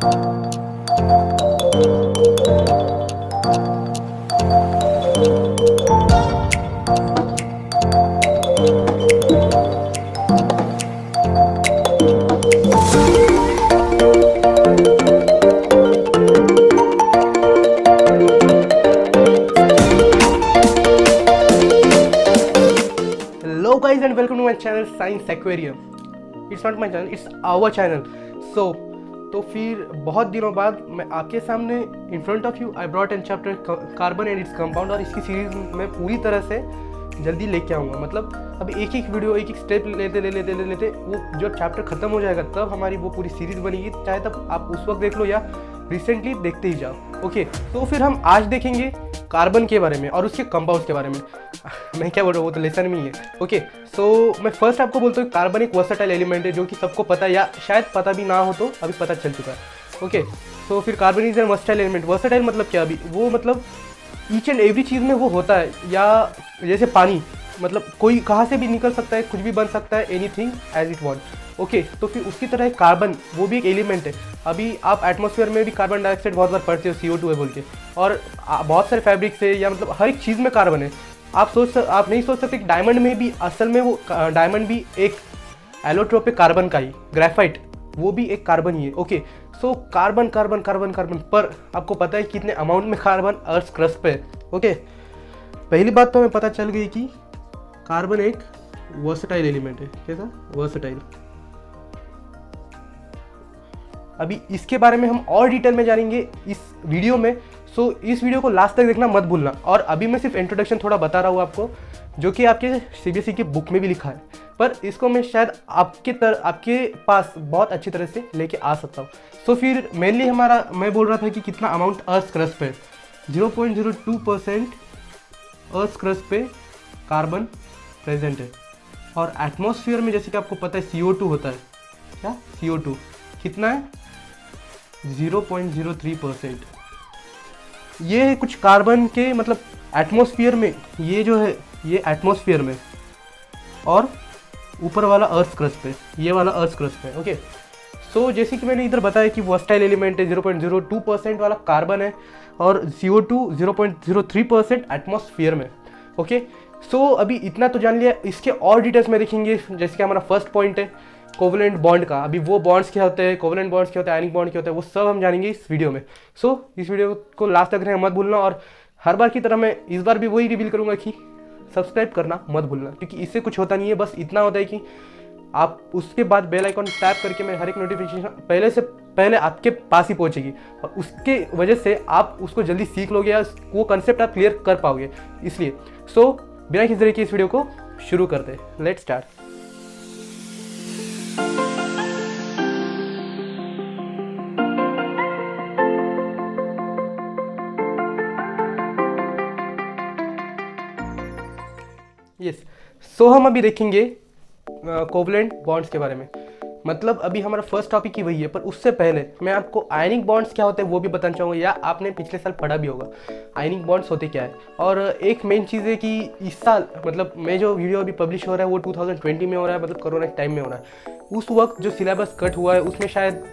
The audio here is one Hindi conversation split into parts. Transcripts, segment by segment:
Hello guys and welcome to my channel Science Aquarium. It's not my channel, it's our channel. तो फिर बहुत दिनों बाद मैं आपके सामने in front of you I brought an chapter carbon and its compound, और इसकी सीरीज में पूरी तरह से जल्दी लेके आऊँगा। मतलब अब एक एक वीडियो एक एक स्टेप लेते वो जो चैप्टर ख़त्म हो जाएगा तब हमारी वो पूरी सीरीज़ बनेगी, चाहे तब आप उस वक्त देख लो या रिसेंटली देखते ही जाओ। ओके, तो फिर हम आज देखेंगे कार्बन के बारे में और उसके कंपाउंड्स के बारे में। मैं क्या बोल रहा हूँ, वो तो लेसन में ही है। ओके, सो मैं फर्स्ट आपको बोलता हूँ कार्बन एक वर्सेटाइल एलिमेंट है जो कि सबको पता है, या शायद पता भी ना हो तो अभी पता चल चुका है। ओके, सो फिर carbon is an versatile element. Versatile मतलब क्या? अभी वो मतलब ईच एंड एवरी चीज़ में वो होता है, या जैसे पानी, मतलब कोई कहाँ से भी निकल सकता है, कुछ भी बन सकता है, anything as it want. Okay, तो फिर उसी तरह कार्बन वो भी एक एलिमेंट है। अभी आप एटमॉस्फेयर में भी कार्बन डाइऑक्साइड बहुत बार पढ़ते हो, CO2 है बोल के, और बहुत सारे फैब्रिक से या मतलब हर एक चीज़ में कार्बन है। आप नहीं सोच सकते कि डायमंड में भी असल में वो डायमंड भी एक एलोट्रोपिक कार्बन का ही, ग्रेफाइट वो भी एक कार्बन ही है। Okay, so carbon carbon carbon carbon, पर आपको पता है कितने अमाउंट में कार्बन अर्थ क्रस्ट पे है? ओके, पहली बात तो हमें पता चल गई कि कार्बन एक वर्सेटाइल एलिमेंट है। कैसा? वर्सेटाइल। अभी इसके बारे में हम और डिटेल में जानेंगे इस वीडियो में, सो इस वीडियो को लास्ट तक देखना मत भूलना। और अभी मैं सिर्फ इंट्रोडक्शन थोड़ा बता रहा हूँ आपको, जो कि आपके CBSE की बुक में भी लिखा है, पर इसको मैं शायद आपके पास बहुत अच्छी तरह से लेके आ सकता हूँ। सो फिर मेनली मैं बोल रहा था कि कितना अमाउंट अर्थ क्रस्ट पे 0.02% अर्थ क्रस्ट पे कार्बन प्रेजेंट है। और एटमॉस्फेयर में जैसे कि आपको पता है CO2 होता है। क्या? CO2 कितना है? 0.03%। ये है कुछ कार्बन के, मतलब एटमॉस्फेयर में ये जो है, ये एटमॉस्फेयर में, और ऊपर वाला अर्थ क्रस्ट पे, ये वाला अर्थ क्रस्ट पे। ओके, सो जैसे कि मैंने इधर बताया कि वर्सेटाइल एलिमेंट है, 0.02% वाला कार्बन है, और CO2 0.03% एटमॉस्फेयर में। ओके, सो अभी इतना तो जान लिया। इसके और डिटेल्स में देखेंगे, जैसे कि हमारा फर्स्ट पॉइंट है कोवलेंट बॉन्ड का। अभी वो बॉन्ड्स क्या होते हैं, कोवलेंट बॉन्ड्स क्या होते हैं, आयनिक बॉन्ड क्या होता है, वो सब हम जानेंगे इस वीडियो में। सो इस वीडियो को लास्ट तक रहना मत भूलना, और हर बार की तरह मैं इस बार भी वही रिवील करूंगा कि सब्सक्राइब करना मत भूलना, क्योंकि इससे कुछ होता नहीं है, बस इतना होता है कि आप उसके बाद बेल आइकॉन टैप करके मैं हर एक नोटिफिकेशन पहले आपके पास ही पहुंचेगी, और उसके वजह से आप उसको जल्दी सीख लोगे या वो कंसेप्ट आप क्लियर कर पाओगे। इसलिए सो बिना किसी तरह की इस वीडियो को शुरू करते हैं। Let's start. यस, सो हम अभी देखेंगे कोवलेंट बॉन्ड्स के बारे में। मतलब अभी हमारा फर्स्ट टॉपिक ही वही है, पर उससे पहले मैं आपको आयनिक बॉन्ड्स क्या होते हैं वो भी बताना चाहूँगा, या आपने पिछले साल पढ़ा भी होगा आयनिक बॉन्ड्स होते क्या है। और एक मेन चीज़ है कि इस साल, मतलब मैं जो वीडियो अभी पब्लिश हो रहा है वो 2020 में हो रहा है, मतलब कोरोना के टाइम में हो रहा है। उस वक्त जो सिलेबस कट हुआ है उसमें शायद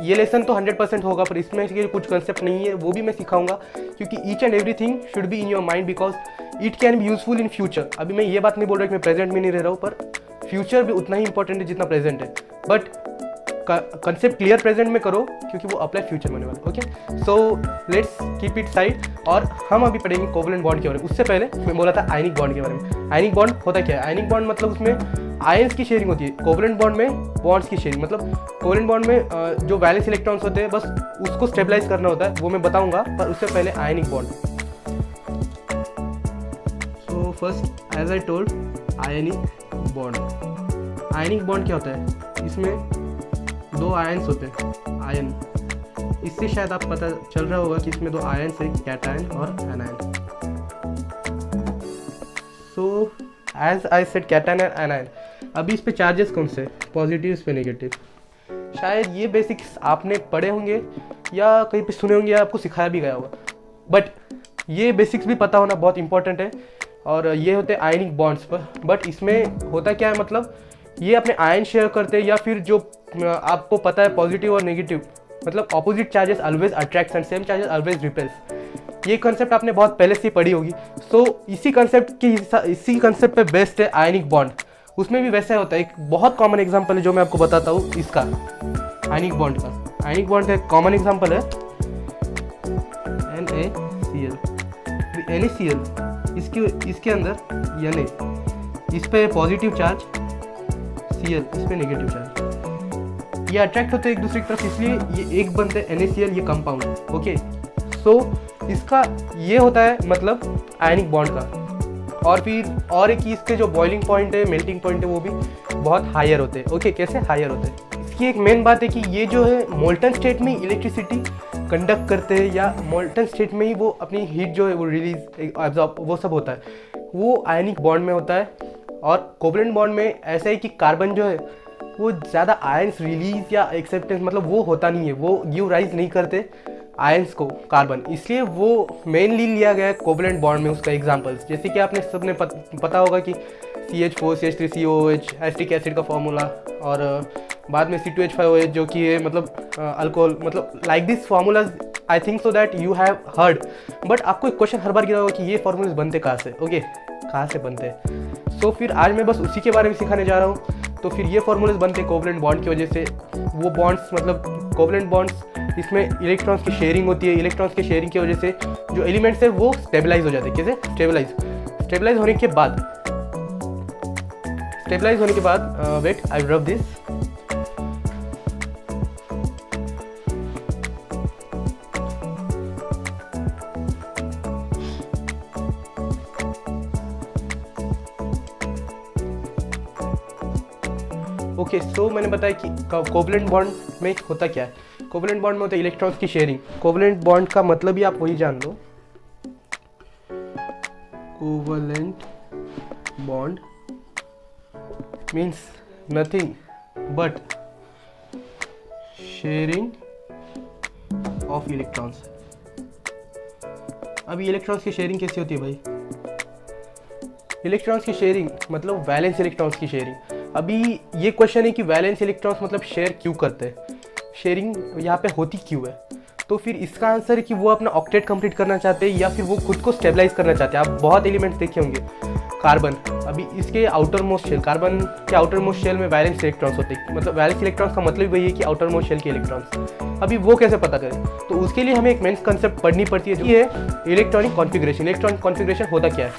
ये लेसन तो 100% होगा, पर इसमें कुछ कंसेप्ट नहीं है, वो भी मैं सिखाऊंगा, क्योंकि each and everything should be in your mind, because it can be useful in future. अभी मैं ये बात नहीं बोल रहा कि मैं प्रेजेंट में नहीं रह रहा हूँ, पर फ्यूचर भी उतना ही इंपॉर्टेंट है जितना प्रेजेंट है। बट कंसेप्ट क्लियर प्रेजेंट में करो, क्योंकि वो अप्लाई फ्यूचर में होने वाला है। Okay, so let's keep it side, और हम अभी पढ़ेंगे कोवलेंट बॉन्ड के बारे में। उससे पहले मैं बोला था आयनिक बॉन्ड के बारे में। आयनिक बॉन्ड होता क्या है? आयनिक बॉन्ड मतलब उसमें आयंस की शेयरिंग होती है, कोवलेंट बॉन्ड में बॉन्ड्स की शेयरिंग। मतलब कोवलेंट बॉन्ड में जो वैलेंस इलेक्ट्रॉन्स होते हैं बस उसको स्टेबलाइज करना होता है, वो मैं बताऊंगा, पर उससे पहले ionic bond. So first as I told, ionic bond. Ionic bond क्या होता है? इसमें दो आयंस होते हैं, आयन। इससे शायद आप पता चल रहा होगा कि इसमें दो आयंस है, कैटायन और anion. So as I said, cation और एनायन। अभी इस पे चार्जेस कौन से? पॉजिटिव, इस पे नेगेटिव। शायद ये बेसिक्स आपने पढ़े होंगे या कहीं पे सुने होंगे या आपको सिखाया भी गया होगा, बट ये बेसिक्स भी पता होना बहुत इंपॉर्टेंट है। और ये होते हैं आयनिक बॉन्ड्स पर। बट इसमें होता क्या है, मतलब ये अपने आयन शेयर करते हैं, या फिर जो आपको पता है पॉजिटिव और नेगेटिव, मतलब opposite charges always attract and same charges always repels. ये कंसेप्ट आपने बहुत पहले से पढ़ी होगी। सो इसी कंसेप्ट पे बेस्ड है आयनिक बॉन्ड। उसमें भी वैसा होता है। एक बहुत कॉमन एग्जांपल है जो मैं आपको बताता हूँ इसका, आयनिक बॉन्ड का। आयनिक बॉन्ड का एक कॉमन एग्जांपल है NaCl। NaCl इसके अंदर Na, इस पे पॉजिटिव चार्ज, Cl इस पे नेगेटिव चार्ज, ये अट्रैक्ट होते हैं एक दूसरे की तरफ, इसलिए ये एक बनते हैं NaCl, ये कंपाउंड। ओके, सो इसका ये होता है मतलब आयनिक बॉन्ड का। और फिर और एक इसके जो बॉइलिंग पॉइंट है, मेल्टिंग पॉइंट है, वो भी बहुत हायर होते हैं। ओके, कैसे हायर होते हैं? इसकी एक मेन बात है कि ये जो है मोल्टन स्टेट में इलेक्ट्रिसिटी कंडक्ट करते हैं, या मोल्टन स्टेट में ही वो अपनी हीट जो है वो रिलीज, एब्जॉर्ब, वो सब होता है, वो आयनिक बॉन्ड में होता है। और कोवलेंट बॉन्ड में ऐसा है कि कार्बन जो है वो ज़्यादा आयंस रिलीज या एक्सेप्टेंस मतलब वो होता नहीं है, वो गिव राइज नहीं करते आयंस को कार्बन, इसलिए वो मेनली लिया गया है कोवलेंट बॉन्ड में उसका एग्जांपल्स। जैसे कि आपने सबने पता होगा कि CH4 CH3COOH एसिटिक एसिड का फॉर्मूला, और बाद में C2H5OH जो कि है मतलब अल्कोहल, मतलब like this formulas I think so that you have heard. But आपको एक क्वेश्चन हर बार गिरा होगा कि ये फार्मूलाज बनते कहाँ से? ओके, कहाँ से बनते हैं? सो फिर आज मैं बस उसी के बारे में सिखाने जा रहा हूँ। तो फिर ये फार्मूलाज बनते कोवलेंट बॉन्ड की वजह से। वो बॉन्ड्स मतलब कोवलेंट बॉन्ड्स, इसमें इलेक्ट्रॉन्स की शेयरिंग होती है। इलेक्ट्रॉन्स की शेयरिंग की वजह से जो एलिमेंट्स है वो स्टेबलाइज हो जाते हैं। कैसे स्टेबलाइज होने के बाद wait I rub this. Okay, सो मैंने बताया कि कोवलेंट बॉन्ड में होता क्या है। कोवलेंट बॉन्ड में होता है इलेक्ट्रॉन्स की शेयरिंग। कोवलेंट बॉन्ड का मतलब ही आप वही जान लो, covalent bond means nothing but sharing of electrons. अभी इलेक्ट्रॉन्स की शेयरिंग कैसी होती है भाई? इलेक्ट्रॉन्स की शेयरिंग मतलब वैलेंस इलेक्ट्रॉन्स की शेयरिंग। अभी ये क्वेश्चन है कि वैलेंस इलेक्ट्रॉन्स मतलब शेयर क्यों करते हैं, शेयरिंग यहाँ पे होती क्यों है? तो फिर इसका आंसर है कि वो अपना ऑक्टेट कंप्लीट करना चाहते हैं, या फिर वो खुद को स्टेबलाइज करना चाहते हैं। आप बहुत एलिमेंट्स देखे होंगे। कार्बन, अभी इसके आउटर मोस्ट शेल, कार्बन के आउटर मोस्ट शेल में वैलेंस इलेक्ट्रॉन्स होते हैं। मतलब वैलेंस इलेक्ट्रॉन्स का मतलब वही है कि आउटर मोस्ट शेल के इलेक्ट्रॉन्स। अभी वो कैसे पता करें? तो उसके लिए हमें एक मेन कंसेप्ट पढ़नी पड़ती है, जो ये इलेक्ट्रॉनिक कॉन्फ़िगरेशन। इलेक्ट्रॉनिक कॉन्फ़िगरेशन होता क्या है?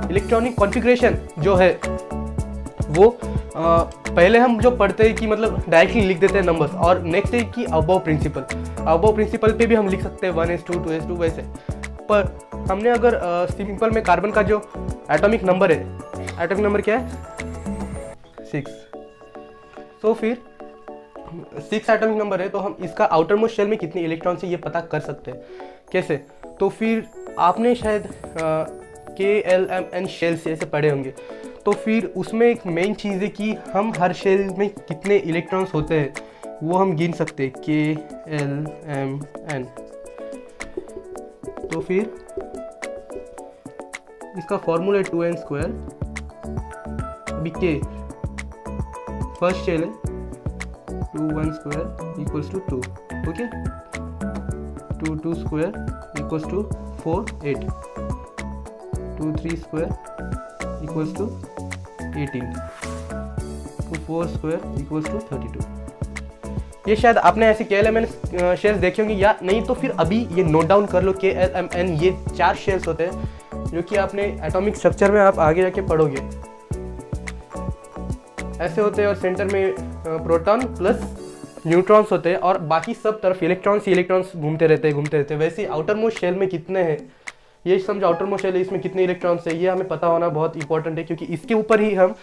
इलेक्ट्रॉनिक कॉन्फ़िगरेशन जो है वो पहले हम जो पढ़ते हैं कि मतलब डायरेक्टली लिख देते हैं नंबर्स, और नेक्स्ट है कि अबव प्रिंसिपल पे भी हम लिख सकते हैं 1s2 2s2 वैसे। पर हमने अगर सिंपल में कार्बन का जो एटॉमिक नंबर है, एटॉमिक नंबर क्या है? 6। तो फिर 6 एटॉमिक नंबर है, तो हम इसका आउटर मोस्ट शेल में कितने इलेक्ट्रॉन्स है ये पता कर सकते हैं। कैसे? तो फिर आपने शायद KLMN शेल से ऐसे पढ़े होंगे। तो फिर उसमें एक मेन चीज़ है कि हम हर शेल में कितने इलेक्ट्रॉन्स होते हैं वो हम गिन सकते हैं, KLMN। तो फिर इसका फॉर्मूला है 2n²। अभी K फर्स्ट शेल है, 2 1² = 2। ओके, 2 2² = 4 8, 2 3² = 18, 2 4² = 32। ये शायद आपने ऐसे KLMN शेल्स देखे होंगे या नहीं, तो फिर अभी ये नोट डाउन कर लो। KLMN ये 4 शेल्स होते हैं जो कि आपने एटॉमिक स्ट्रक्चर में आप आगे जाके पढ़ोगे, ऐसे होते हैं। और सेंटर में प्रोटॉन प्लस न्यूट्रॉन्स होते हैं, और बाकी सब तरफ इलेक्ट्रॉन्स घूमते रहते हैं। वैसे आउटर मोस्ट शेल में कितने हैं ये समझो, आउटर मोस्ट शेल है, इसमें कितने इलेक्ट्रॉन्स है ये हमें पता होना बहुत इंपॉर्टेंट है, क्योंकि इसके ऊपर ही हम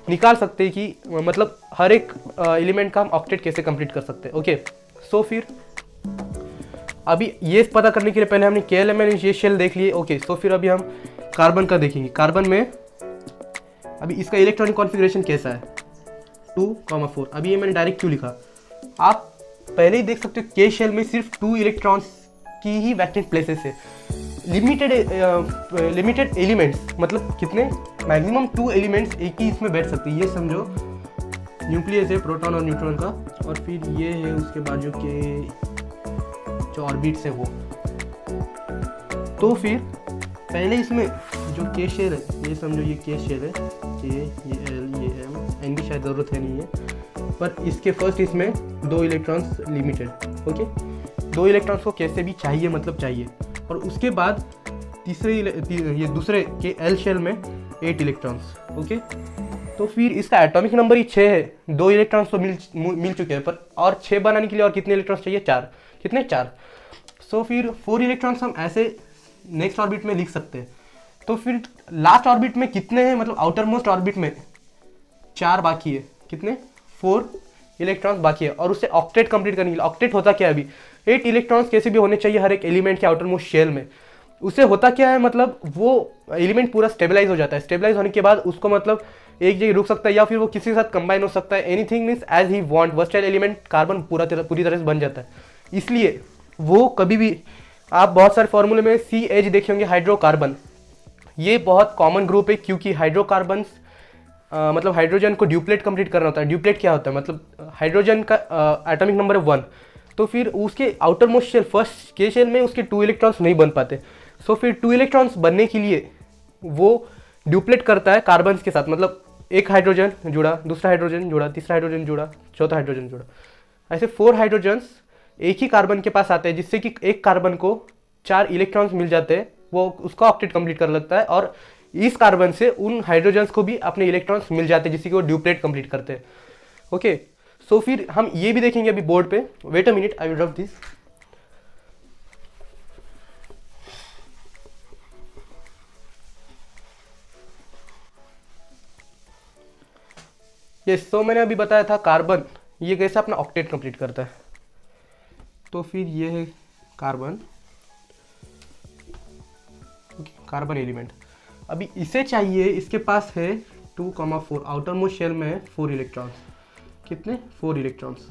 निकाल सकते हैं कि मतलब हर एक एलिमेंट का हम ऑक्टेट कैसे कंप्लीट कर सकते हैं। ओके, सो फिर अभी ये पता करने के लिए पहले हमने KLMN ये शेल देख लिए। ओके, सो फिर अभी हम कार्बन का देखेंगे। कार्बन में अभी इसका इलेक्ट्रॉनिक कॉन्फ़िगरेशन कैसा है? 2, 4। अभी ये मैंने डायरेक्ट क्यों लिखा, आप पहले ही देख सकते हो K शेल में सिर्फ 2 इलेक्ट्रॉन्स की ही वैकेंट प्लेसेस है। लिमिटेड एलिमेंट्स मतलब कितने, मैक्सिमम 2 एलिमेंट्स एक ही इसमें बैठ सकते हैं। ये समझो न्यूक्लियस है प्रोटॉन और न्यूट्रॉन का, और फिर ये है उसके बाद जो कि जो ऑर्बिट्स है वो। तो फिर पहले इसमें जो के शेल है, ये समझो ये के शेल है, ये एल ये एम, एन की शायद ज़रूरत है नहीं है, पर इसके फर्स्ट इसमें 2 इलेक्ट्रॉन्स लिमिटेड, ओके। 2 इलेक्ट्रॉन्स को कैसे भी चाहिए, मतलब चाहिए। और उसके बाद ये दूसरे के एल शेल में 8 इलेक्ट्रॉन्स, ओके। तो फिर इसका एटॉमिक नंबर ही 6 है, 2 इलेक्ट्रॉन्स तो मिल चुके हैं, पर और 6 बनाने के लिए और कितने इलेक्ट्रॉन्स चाहिए? 4। कितने? 4। सो फिर 4 इलेक्ट्रॉन्स हम ऐसे नेक्स्ट ऑर्बिट में लिख सकते हैं। तो फिर लास्ट ऑर्बिट में कितने हैं, मतलब आउटर मोस्ट ऑर्बिट में 4 बाकी है। कितने? 4 इलेक्ट्रॉन्स बाकी है। और उससे ऑक्टेट कंप्लीट करने के लिए, ऑक्टेट होता क्या है अभी, 8 इलेक्ट्रॉन्स कैसे भी होने चाहिए हर एक एलिमेंट के आउटर मोस्ट शेल में। उससे होता क्या है, मतलब वो एलिमेंट पूरा स्टेबलाइज हो जाता है। स्टेबलाइज होने के बाद उसको मतलब एक जगह रुक सकता है या फिर वो किसी के साथ कंबाइन हो सकता है। Anything means as he want, versatile element carbon पूरी तरह से बन जाता है। इसलिए वो कभी भी, आप बहुत सारे फॉर्मूले में CH देखे होंगे, हाइड्रोकार्बन, ये बहुत कॉमन ग्रुप है, क्योंकि हाइड्रोकार्बन्स मतलब हाइड्रोजन को ड्यूप्लेट कंप्लीट करना होता है। ड्यूप्लेट क्या होता है, मतलब हाइड्रोजन का एटॉमिक नंबर है 1, तो फिर उसके आउटर मोस्ट शेल, फर्स्ट के शेल में उसके 2 इलेक्ट्रॉन्स नहीं बन पाते। सो फिर 2 इलेक्ट्रॉन्स बनने के लिए वो ड्यूप्लेट करता है कार्बन्स के साथ, मतलब एक हाइड्रोजन जुड़ा, दूसरा हाइड्रोजन जुड़ा, तीसरा हाइड्रोजन जुड़ा, चौथा हाइड्रोजन जुड़ा, ऐसे 4 हाइड्रोजन्स एक ही कार्बन के पास आते हैं, जिससे कि एक कार्बन को 4 इलेक्ट्रॉन्स मिल जाते हैं। वो उसका ऑक्टेट कंप्लीट कर लगता है, और इस कार्बन से उन हाइड्रोजन्स को भी अपने इलेक्ट्रॉन्स मिल जाते हैं, जिससे कि वो ड्यूप्लेट कंप्लीट करते हैं, ओके। सो फिर हम ये भी देखेंगे अभी बोर्ड पे। Wait a minute, I will rub this. Yes, तो मैंने अभी बताया था कार्बन ये कैसे अपना ऑक्टेट कंप्लीट करता है। तो फिर ये है कार्बन, कार्बन एलिमेंट। अभी इसे चाहिए, इसके पास है 2,4, आउटर मोस्ट शेल में है 4 इलेक्ट्रॉन्स। कितने? 4 इलेक्ट्रॉन्स।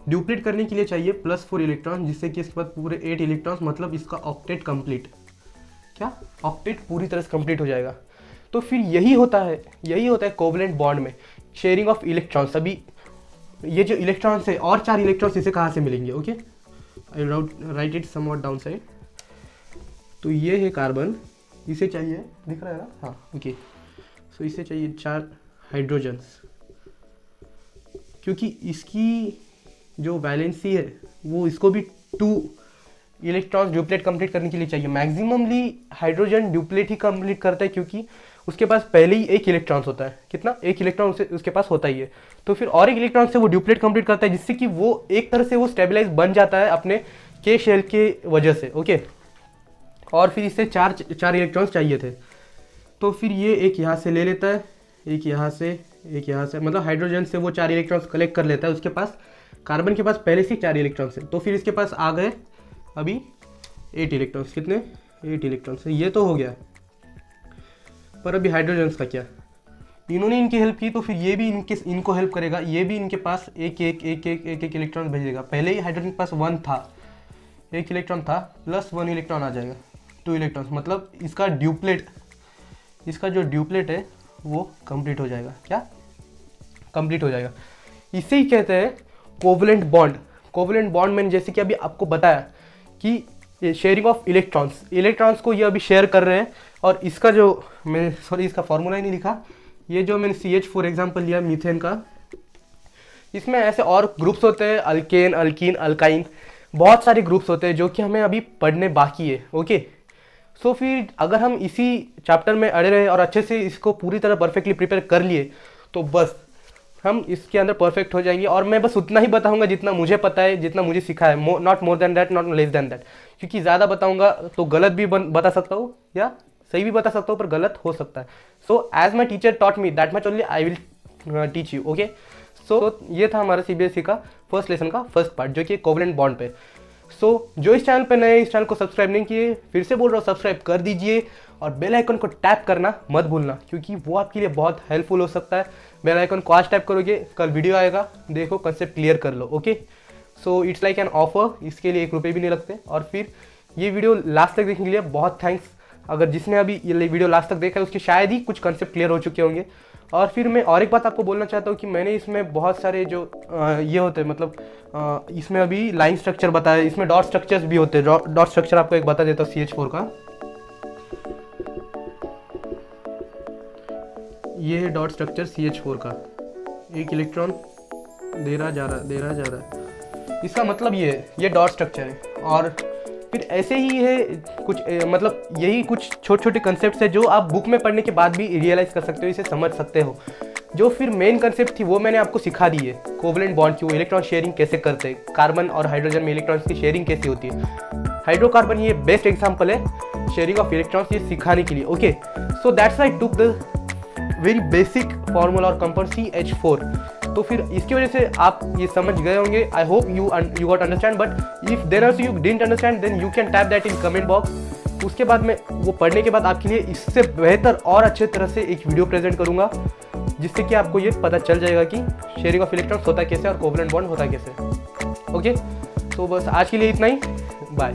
ड्यूप्लेट करने के लिए चाहिए +4 इलेक्ट्रॉन, जिससे कि इसके पास पूरे 8 इलेक्ट्रॉन्स, मतलब इसका ऑक्टेट कंप्लीट, क्या ऑक्टेट पूरी तरह से कंप्लीट हो जाएगा। तो फिर यही होता है कोवलेंट बॉन्ड में, शेयरिंग ऑफ इलेक्ट्रॉन्स। अभी ये जो इलेक्ट्रॉन्स है और 4 इलेक्ट्रॉन्स इसे कहाँ से मिलेंगे, okay. I right it somewhat down side. तो ये है कार्बन, इसे चाहिए, दिख रहा है ना, हाँ, ओके। सो इसे चाहिए 4 हाइड्रोजन्स, क्योंकि इसकी जो वैलेंसी है वो इसको भी 2 इलेक्ट्रॉन्स ड्यूप्लेट कंप्लीट करने के लिए चाहिए। मैक्सिममली हाइड्रोजन ड्यूप्लेट ही कंप्लीट करता है, क्योंकि उसके पास पहले ही 1 इलेक्ट्रॉन्स होता है। कितना? 1 इलेक्ट्रॉन उसके पास होता ही है। तो फिर और 1 इलेक्ट्रॉन से वो ड्यूप्लेट कंप्लीट करता है, जिससे कि वो एक तरह से वो स्टेबलाइज बन जाता है अपने के शेल के वजह से, ओके। और फिर इससे 4 इलेक्ट्रॉन्स चाहिए थे। तो फिर ये एक यहाँ से ले लेता है, एक यहाँ से, एक यहाँ से, मतलब हाइड्रोजन से वो 4 इलेक्ट्रॉन्स कलेक्ट कर लेता है। उसके पास, कार्बन के पास पहले से 4 इलेक्ट्रॉन्स है, तो फिर इसके पास आ गए अभी 8 इलेक्ट्रॉन्स। कितने? 8 इलेक्ट्रॉन्स। ये तो हो गया, पर अभी हाइड्रोजन्स का क्या? इन्होंने इनकी हेल्प की, तो फिर ये भी इनको हेल्प करेगा। ये भी इनके पास एक इलेक्ट्रॉन भेजेगा। पहले ही हाइड्रोजन के पास 1 था, 1 इलेक्ट्रॉन था, +1 इलेक्ट्रॉन आ जाएगा, 2 इलेक्ट्रॉन्स, मतलब इसका जो ड्यूप्लेट है वो कंप्लीट हो जाएगा। क्या? कंप्लीट हो जाएगा। इसे ही कहते हैं कोवलेंट बॉन्ड। कोवलेंट बॉन्ड मैंने जैसे कि अभी आपको बताया कि शेयरिंग ऑफ इलेक्ट्रॉन्स को ये अभी शेयर कर रहे हैं। और इसका जो मैंने इसका फॉर्मूला ही नहीं लिखा, ये जो मैंने CH फॉर एग्जाम्पल लिया मीथेन का, इसमें ऐसे और ग्रुप्स होते हैं, अल्केन, अल्कीन, अल्काइन, बहुत सारे ग्रुप्स होते हैं जो कि हमें अभी पढ़ने बाकी है, ओके। सो फिर अगर हम इसी चैप्टर में अड़े रहे और अच्छे से इसको पूरी तरह परफेक्टली प्रिपेयर कर लिए, तो बस हम इसके अंदर परफेक्ट हो जाएंगे। और मैं बस उतना ही बताऊंगा जितना मुझे पता है, जितना मुझे सिखा है, not more than that, not less than that. क्योंकि ज़्यादा बताऊंगा तो गलत भी बता सकता हूँ या सही भी बता सकता हूँ, पर गलत हो सकता है। So as my teacher taught me that much only I will teach you, okay. So ये था हमारा CBSE का फर्स्ट लेसन का फर्स्ट पार्ट, जो कि कोवलेंट बॉन्ड पे। सो जो इस चैनल पे नए, इस चैनल को सब्सक्राइब नहीं किए, फिर से बोल रहा हूँ सब्सक्राइब कर दीजिए, और बेल आइकन को टैप करना मत भूलना, क्योंकि वो आपके लिए बहुत हेल्पफुल हो सकता है। बेल आइकन को आज टैप करोगे, कल वीडियो आएगा, देखो, कंसेप्ट क्लियर कर लो, okay. So it's like an offer, इसके लिए 1 रुपये भी नहीं लगते। और फिर ये वीडियो लास्ट तक देखने के लिए बहुत थैंक्स। अगर जिसने अभी ये वीडियो लास्ट तक देखा है उसके शायद ही कुछ कंसेप्ट क्लियर हो चुके होंगे। और फिर मैं और एक बात आपको बोलना चाहता हूँ कि मैंने इसमें बहुत सारे जो ये होते हैं, मतलब इसमें अभी लाइन स्ट्रक्चर बताया, इसमें डॉट स्ट्रक्चर्स भी होते हैं। डॉट स्ट्रक्चर आपको एक बता देता हूँ CH4 का। ये है डॉट स्ट्रक्चर CH4 का, एक इलेक्ट्रॉन दे रहा जा रहा है, इसका मतलब ये डॉट स्ट्रक्चर है। और फिर ऐसे ही है कुछ मतलब यही कुछ छोटे छोटे कंसेप्ट है जो आप बुक में पढ़ने के बाद भी रियलाइज़ कर सकते हो, इसे समझ सकते हो। जो फिर मेन कंसेप्ट थी वो मैंने आपको सिखा दी है। कोवलेंट बॉन्ड की, इलेक्ट्रॉन शेयरिंग कैसे करते हैं, कार्बन और हाइड्रोजन में इलेक्ट्रॉन्स की शेयरिंग कैसी होती है। हाइड्रोकार्बन ये बेस्ट एग्जाम्पल है शेयरिंग ऑफ इलेक्ट्रॉन्स, ये सिखाने के लिए। Okay, so that's why I took the very basic formula और कंपाउंड CH4। तो फिर इसकी वजह से आप ये समझ गए होंगे। I hope you got understand, but if there also you didn't understand then you can type that in comment box. उसके बाद मैं वो पढ़ने के बाद आपके लिए इससे बेहतर और अच्छे तरह से एक वीडियो प्रेजेंट करूंगा, जिससे कि आपको ये पता चल जाएगा कि शेयरिंग ऑफ इलेक्ट्रॉन्स होता कैसे और कोवलेंट बॉन्ड होता कैसे। ओके, तो बस आज के लिए इतना ही, बाय।